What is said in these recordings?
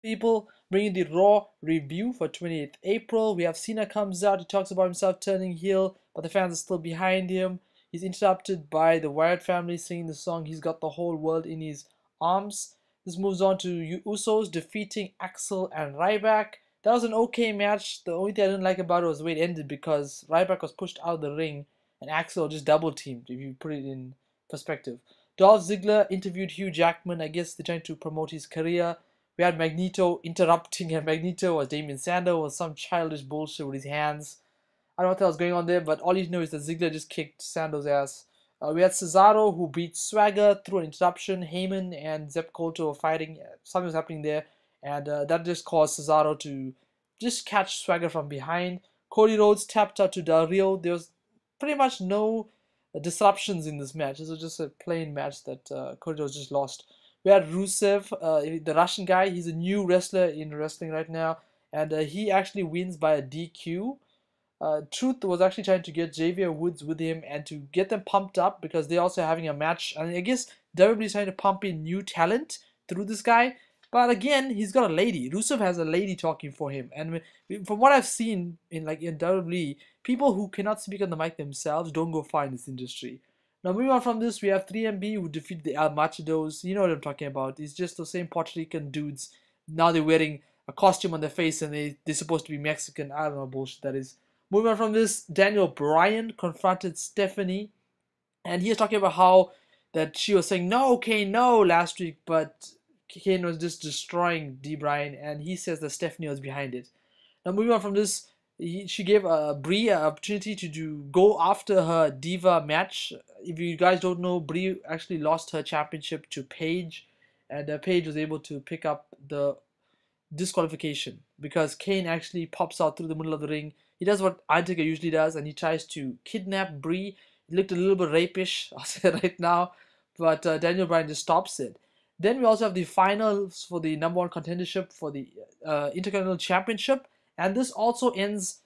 people, bringing the Raw review for 28th April. We have Cena comes out, he talks about himself turning heel, but the fans are still behind him. He's interrupted by the Wyatt family singing the song He's Got the Whole World in His Arms. This moves on to Usos defeating Axel and Ryback. That was an okay match. The only thing I didn't like about it was the way it ended because Ryback was pushed out of the ring and Axel just double teamed, if you put it in perspective. Dolph Ziggler interviewed Hugh Jackman. I guess they're trying to promote his career. We had Magneto interrupting, and Magneto was Damien Sandow was some childish bullshit with his hands. I don't know what the hell's going on there, but all you know is that Ziggler just kicked Sandow's ass. We had Cesaro who beat Swagger through an interruption. Heyman and Zeb Colter were fighting. Something was happening there, and that just caused Cesaro to just catch Swagger from behind. Cody Rhodes tapped out to Del Rio. There was pretty much no disruptions in this match. This was just a plain match that Cody Rhodes just lost. We had Rusev, the Russian guy. He's a new wrestler in wrestling right now, and he actually wins by a DQ. Truth was actually trying to get Xavier Woods with him and to get them pumped up because they're also having a match. And I guess WWE is trying to pump in new talent through this guy. But again, he's got a lady. Rusev has a lady talking for him. And from what I've seen in WWE, people who cannot speak on the mic themselves don't go far in this industry. Now moving on from this, we have 3MB who defeat the El Machados. You know what I'm talking about. It's just the same Puerto Rican dudes. Now they're wearing a costume on their face and they're supposed to be Mexican. I don't know what bullshit that is. Moving on from this, Daniel Bryan confronted Stephanie. And he was talking about how that she was saying, no, Kane, no, last week. But Kane was just destroying D. Bryan. And he says that Stephanie was behind it. Now moving on from this, she gave Brie an opportunity to go after her Diva match. If you guys don't know, Brie actually lost her championship to Paige, and Paige was able to pick up the disqualification because Kane actually pops out through the middle of the ring. He does what Undertaker usually does, and he tries to kidnap Brie. It looked a little bit rapish, I'll say right now, but Daniel Bryan just stops it. Then we also have the finals for the number one contendership for the Intercontinental Championship. And this also ends,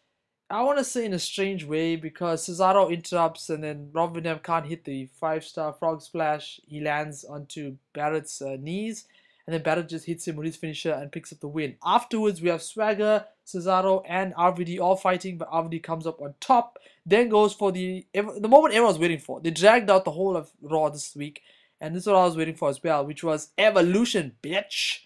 I want to say, in a strange way because Cesaro interrupts and then Rob Van Dam can't hit the 5-star frog splash. He lands onto Barrett's knees and then Barrett just hits him with his finisher and picks up the win. Afterwards, we have Swagger, Cesaro, and RVD all fighting, but RVD comes up on top. Then goes for the moment everyone was waiting for. They dragged out the whole of Raw this week, and this is what I was waiting for as well, which was Evolution, bitch!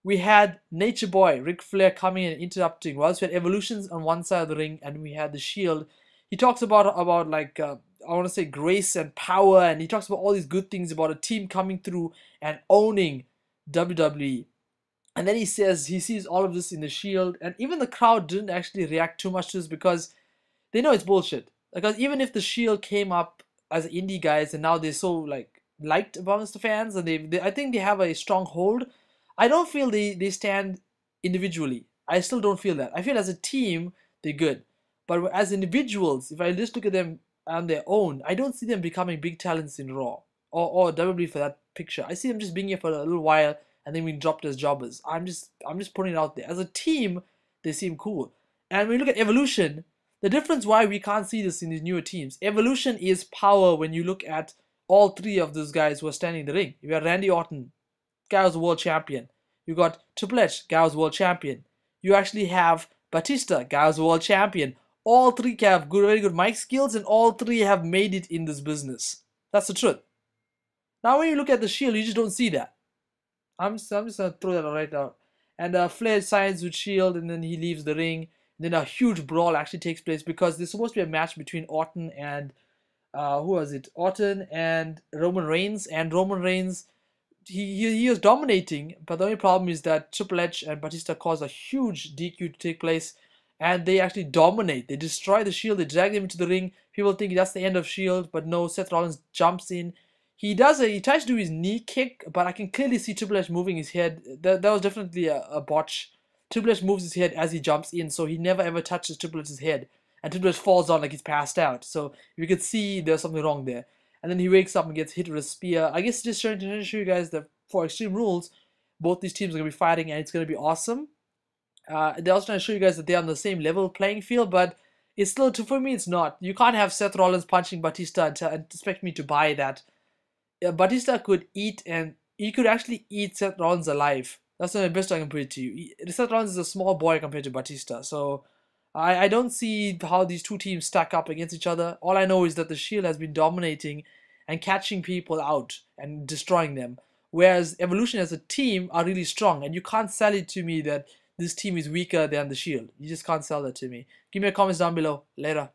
We had Nature Boy, RIC FLAIR, coming in and interrupting. Whilst we had Evolutions on one side of the ring and we had the Shield. He talks about like, I want to say grace and power, and he talks about all these good things about a team coming through and owning WWE. And then he says he sees all of this in the Shield, and even the crowd didn't actually react too much to this because they know it's bullshit. Because even if the Shield came up as indie guys and now they're so liked amongst the fans, and I think they have a strong hold. I don't feel they stand individually. I still don't feel that. I feel as a team, they're good. But as individuals, if I just look at them on their own, I don't see them becoming big talents in Raw. Or WWE for that picture. I see them just being here for a little while and then being dropped as jobbers. I'm just putting it out there. As a team, they seem cool. And when you look at Evolution, the difference why we can't see this in these newer teams. Evolution is power when you look at all three of those guys who are standing in the ring. You got Randy Orton, guy was world champion. You got Triple H, guy was world champion. You actually have Batista, guy was world champion. All three have very good mic skills, and all three have made it in this business. That's the truth. Now, when you look at the Shield, you just don't see that. I'm just gonna throw that right out. And Flair signs with Shield, and then he leaves the ring. And then a huge brawl actually takes place because there's supposed to be a match between Orton and who was it? Orton and Roman Reigns, and Roman Reigns. He was dominating, but the only problem is that Triple H and Batista caused a huge DQ to take place, and they actually dominate. They destroy the Shield, they drag them into the ring. People think that's the end of Shield, but no, Seth Rollins jumps in. He tries to do his knee kick, but I can clearly see Triple H moving his head. That was definitely a botch. Triple H moves his head as he jumps in, so he never ever touches Triple H's head. And Triple H falls down like he's passed out. So you could see there's something wrong there. And then he wakes up and gets hit with a spear. I guess just trying to show you guys that for Extreme Rules, both these teams are going to be fighting and it's going to be awesome. They're also trying to show you guys that they're on the same level playing field, but it's still, for me, it's not. You can't have Seth Rollins punching Batista and expect me to buy that. Batista could eat, and he could actually eat Seth Rollins alive. That's the best I can put it to you. Seth Rollins is a small boy compared to Batista, so I don't see how these two teams stack up against each other. All I know is that the Shield has been dominating and catching people out and destroying them, whereas Evolution as a team are really strong, and you can't sell it to me that this team is weaker than the Shield. You just can't sell that to me. Give me a comments down below. Later.